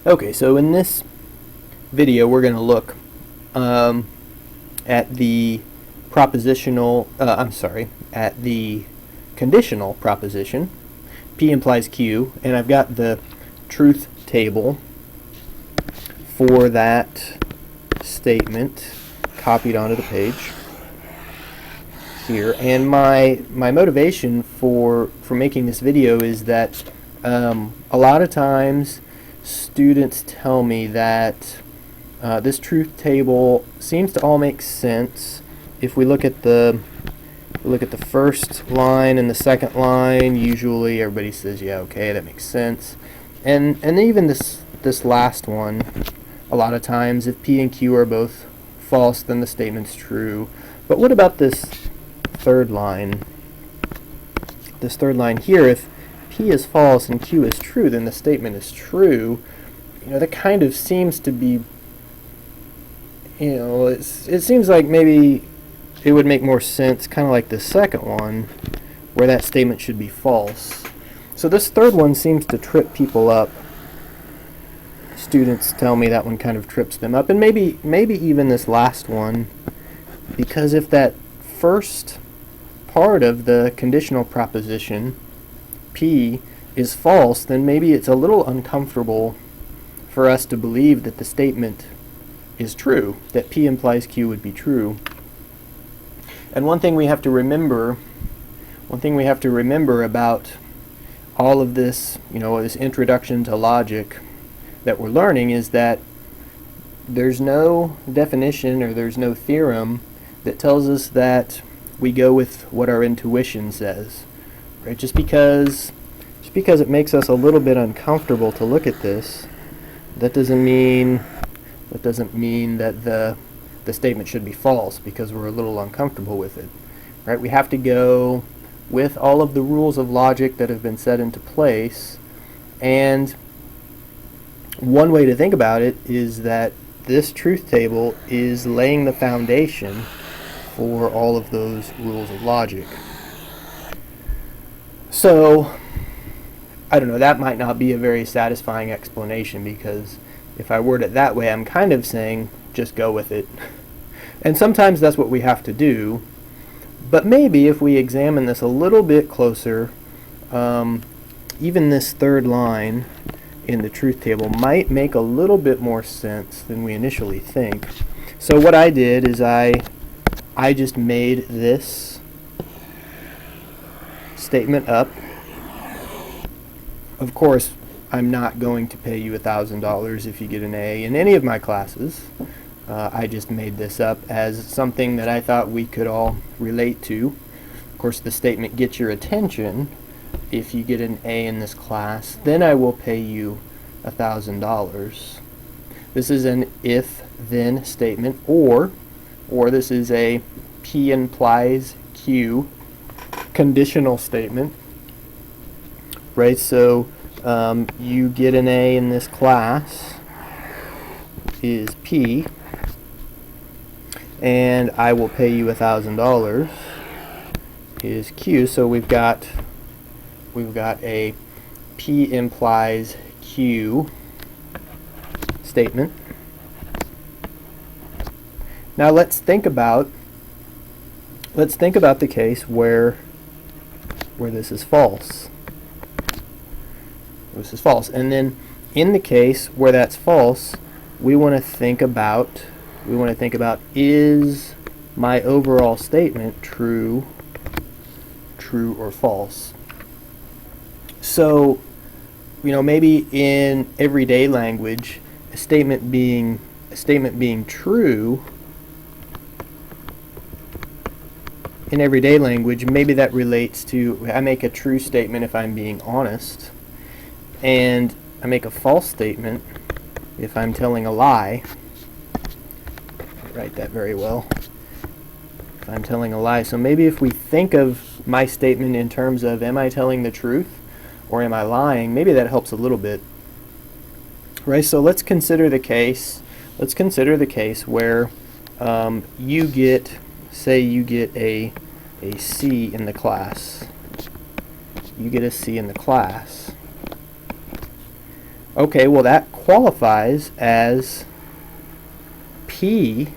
Okay, so in this video we're going to look at the at the conditional proposition, P implies Q, and I've got the truth table for that statement copied onto the page here. And my motivation for making this video is that a lot of times students tell me that this truth table seems to all make sense if we look at the first line and the second line. Usually everybody says, yeah, okay, that makes sense. And even this last one, a lot of times if P and Q are both false, then the statement's true. But what about this third line? This third line here, if P is false and Q is true, then the statement is true. That kind of seems to be, it seems like maybe it would make more sense, kind of like the second one, where that statement should be false. So this third one seems to trip people up. Students tell me that one kind of trips them up, and maybe even this last one, because if that first part of the conditional proposition, P, is false, then maybe it's a little uncomfortable for us to believe that the statement is true, that P implies Q would be true. And one thing we have to remember about all of this, this introduction to logic that we're learning, is that there's no definition or there's no theorem that tells us that we go with what our intuition says. Right? Just because it makes us a little bit uncomfortable to look at this, that doesn't mean that the statement should be false because we're a little uncomfortable with it. Right? We have to go with all of the rules of logic that have been set into place, and one way to think about it is that this truth table is laying the foundation for all of those rules of logic. So, I don't know, that might not be a very satisfying explanation, because if I word it that way, I'm kind of saying just go with it. And sometimes that's what we have to do. But maybe if we examine this a little bit closer, even this third line in the truth table might make a little bit more sense than we initially think. So what I did is I just made this statement up. Of course, I'm not going to pay you $1,000 if you get an A in any of my classes. I just made this up as something that I thought we could all relate to. Of course, the statement gets your attention. If you get an A in this class, then I will pay you $1,000. This is an if-then statement, or this is a P implies Q conditional statement. Right, so you get an A in this class is P, and I will pay you $1,000 is Q. So we've got a P implies Q statement. Now let's think about the case where this is false. This is false, and then in the case where that's false, we want to think about is my overall statement true or false. So, maybe in everyday language, a statement being true in everyday language, maybe that relates to, I make a true statement if I'm being honest, and I make a false statement if I'm telling a lie. Write that very well. If I'm telling a lie. So maybe if we think of my statement in terms of, am I telling the truth or am I lying, maybe that helps a little bit. Right, so let's consider the case where you get a C in the class. You get a C in the class. Okay, well that qualifies as P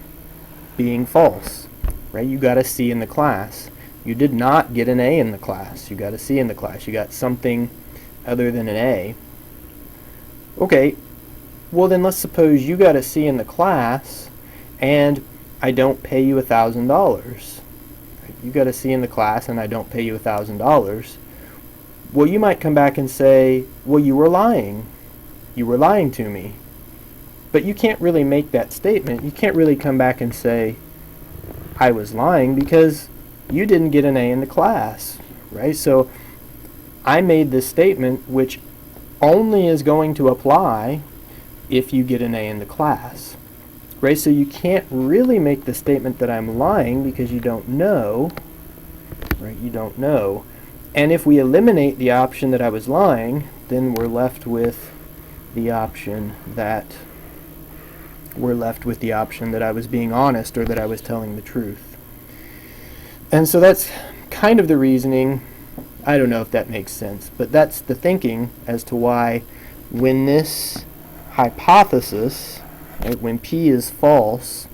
being false, right? You got a C in the class. You did not get an A in the class. You got a C in the class. You got something other than an A. Okay, well then let's suppose you got a C in the class and I don't pay you $1,000. You got a C in the class and I don't pay you $1,000. Well, you might come back and say, well, you were lying. You were lying to me. But you can't really make that statement. You can't really come back and say, I was lying, because you didn't get an A in the class, right? So I made this statement which only is going to apply if you get an A in the class, right? So you can't really make the statement that I'm lying because you don't know, right? You don't know. And if we eliminate the option that I was lying, then we're left with the option that I was being honest, or that I was telling the truth. And so that's kind of the reasoning. I don't know if that makes sense, but that's the thinking as to why when this hypothesis, right, when P is false,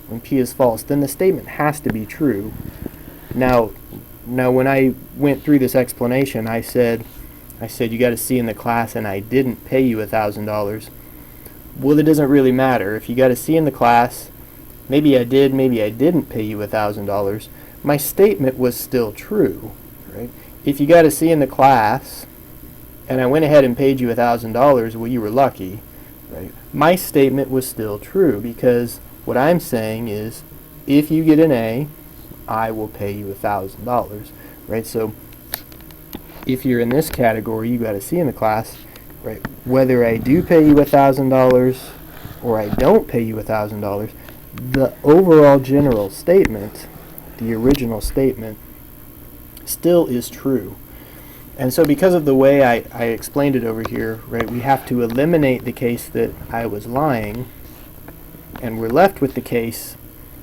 then the statement has to be true. Now when I went through this explanation, I said you got a C in the class and I didn't pay you $1,000. Well, it doesn't really matter. If you got a C in the class, maybe I did, maybe I didn't pay you $1,000, my statement was still true, right? If you got a C in the class and I went ahead and paid you $1,000, well, you were lucky, right? My statement was still true, because what I'm saying is, if you get an A, I will pay you $1,000, right? So if you're in this category, you got a C in the class, right? Whether I do pay you $1,000 or I don't pay you $1,000, the overall general statement, the original statement, still is true. And so because of the way I explained it over here, right, we have to eliminate the case that I was lying, and we're left with the case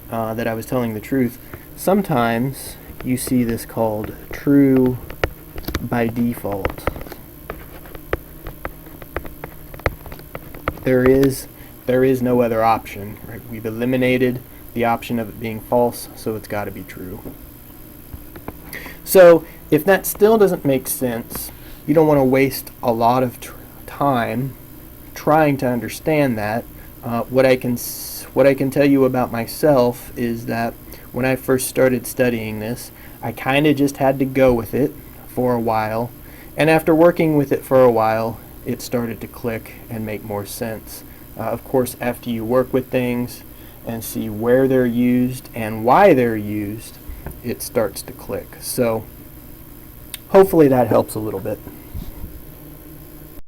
that I was telling the truth. Sometimes you see this called true by default. There is no other option, right? We've eliminated the option of it being false, so it's got to be true. So if that still doesn't make sense, you don't want to waste a lot of time trying to understand that. What I can tell you about myself is that when I first started studying this, I kind of just had to go with it for a while, and after working with it for a while, it started to click and make more sense. Of course, after you work with things and see where they're used and why they're used, it starts to click. So hopefully that helps a little bit.